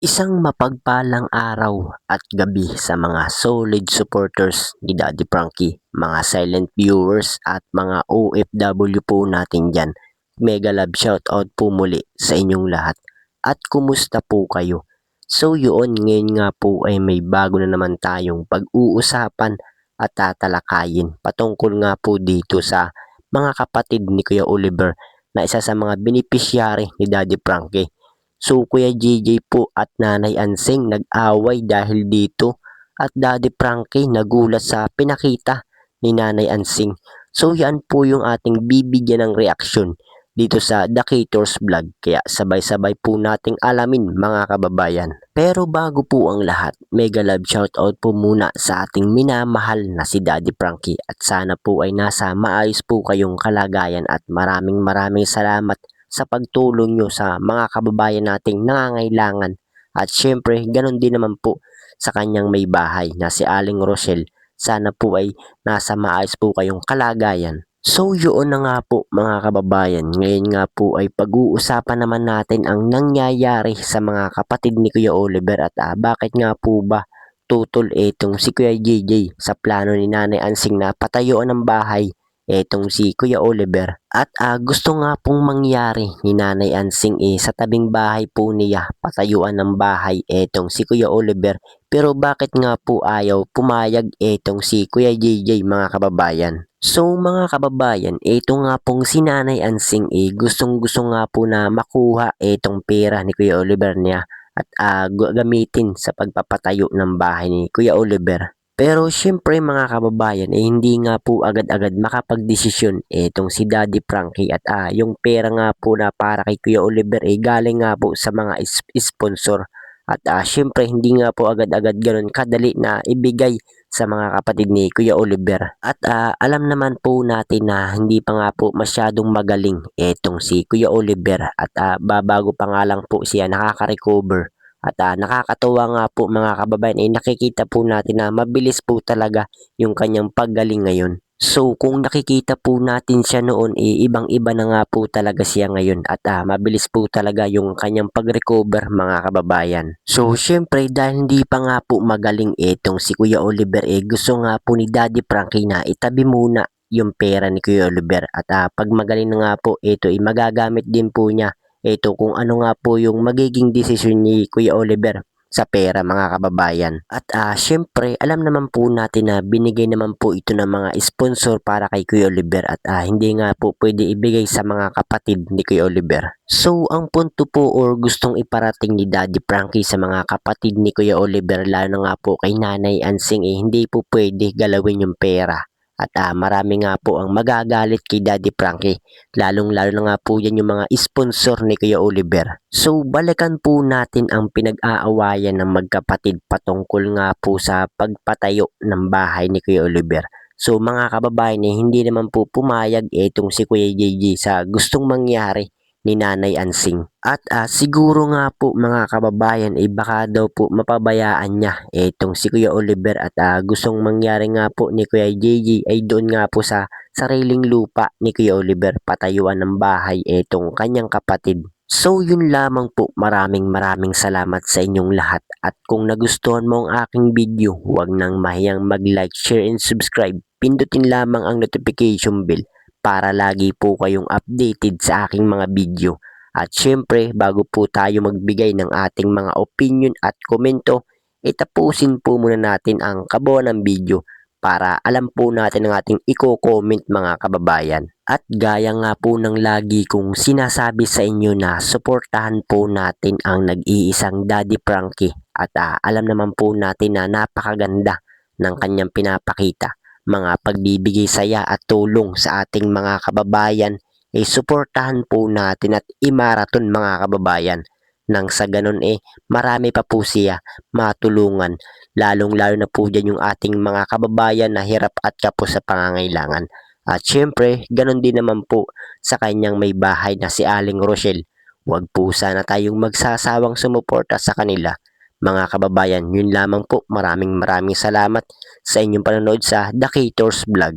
Isang mapagpalang araw at gabi sa mga solid supporters ni Daddy Frankie, mga silent viewers at mga OFW po natin dyan. Mega love shoutout po muli sa inyong lahat. At kumusta po kayo? So yun, ngayon nga po ay may bago na naman tayong pag-uusapan at tatalakayin patungkol nga po dito sa mga kapatid ni Kuya Oliver na isa sa mga beneficiary ni Daddy Frankie. So Kuya JJ po at Nanay Anseng nag-away dahil dito at Daddy Frankie nagulat sa pinakita ni Nanay Anseng. So yan po yung ating bibigyan ng reaksyon dito sa The Cators Vlog. Kaya sabay-sabay po nating alamin mga kababayan. Pero bago po ang lahat, mega love shoutout po muna sa ating minamahal na si Daddy Frankie at sana po ay nasa maayos po kayong kalagayan at maraming salamat sa pagtulong nyo sa mga kababayan nating nangangailangan. At syempre, ganun din naman po sa kanyang may bahay na si Aling Rochelle. Sana po ay nasa maayos po kayong kalagayan. So yun na nga po mga kababayan, ngayon nga po ay pag-uusapan naman natin ang nangyayari sa mga kapatid ni Kuya Oliver at bakit nga po ba tutol itong si Kuya JJ sa plano ni Nanay Ansing na patayuan ng bahay etong si Kuya Oliver. At gusto nga pong mangyari ni Nanay Ansing sa tabing bahay po niya patayuan ng bahay etong si Kuya Oliver. Pero bakit nga po ayaw pumayag etong si Kuya JJ mga kababayan? So mga kababayan, ito nga pong si Nanay Ansing gustong gusto nga po na makuha etong pera ni Kuya Oliver niya at gamitin sa pagpapatayo ng bahay ni Kuya Oliver. Pero syempre mga kababayan hindi nga po agad-agad makapagdesisyon itong si Daddy Frankie at yung pera nga po na para kay Kuya Oliver galing nga po sa mga sponsor at syempre hindi nga po agad-agad ganun kadali na ibigay sa mga kapatid ni Kuya Oliver. At alam naman po natin na hindi pa nga po masyadong magaling itong si Kuya Oliver at babago pa nga lang po siya nakaka-recover. At nakakatuwa nga po mga kababayan nakikita po natin na mabilis po talaga yung kanyang paggaling ngayon. So kung nakikita po natin siya noon ibang-iba na nga po talaga siya ngayon at mabilis po talaga yung kanyang pag-recover mga kababayan. So syempre dahil hindi pa nga po magaling itong si Kuya Oliver gusto nga po ni Daddy Frankie na itabi muna yung pera ni Kuya Oliver at pag magaling na nga po ito magagamit din po niya ito kung ano nga po yung magiging desisyon ni Kuya Oliver sa pera mga kababayan. At syempre alam naman po natin na binigay naman po ito ng mga sponsor para kay Kuya Oliver at hindi nga po pwede ibigay sa mga kapatid ni Kuya Oliver. So ang punto po or gustong iparating ni Daddy Frankie sa mga kapatid ni Kuya Oliver lalo na nga po kay Nanay Ansing hindi po pwede galawin yung pera. At marami nga po ang magagalit kay Daddy Frankie. Lalong-lalo na nga po yan yung mga sponsor ni Kuya Oliver. So balikan po natin ang pinag-aawayan ng magkapatid patungkol nga po sa pagpatayo ng bahay ni Kuya Oliver. So mga kababayan hindi naman po pumayag itong si Kuya JJ sa gustong mangyari ni Nanay Ansing. At siguro nga po mga kababayan baka daw po mapabayaan niya itong si Kuya Oliver at gustong mangyari nga po ni Kuya JJ doon nga po sa sariling lupa ni Kuya Oliver patayuan ng bahay itong kanyang kapatid. So yun lamang po, maraming salamat sa inyong lahat at kung nagustuhan mo ang aking video huwag nang mahiyang mag-like, share and subscribe. Pindutin lamang ang notification bell para lagi po kayong updated sa aking mga video. At syempre, bago po tayo magbigay ng ating mga opinion at komento, tapusin po muna natin ang kabuuan ng video para alam po natin ang ating i-comment mga kababayan. At gaya nga po ng lagi kong sinasabi sa inyo na suportahan po natin ang nag-iisang Daddy Frankie at alam naman po natin na napakaganda ng kanyang pinapakita. Mga pagbibigay saya at tulong sa ating mga kababayan suportahan po natin at imaraton mga kababayan nang sa ganun marami pa po siya matulungan lalong-lalo na po dyan yung ating mga kababayan na hirap at kapos sa pangangailangan. At syempre, ganun din naman po sa kanyang may bahay na si Aling Rochelle. Huwag po sana tayong magsasawang sumuporta sa kanila. Mga kababayan, yun lamang po. Maraming salamat sa inyong panonood sa The Cators Vlog.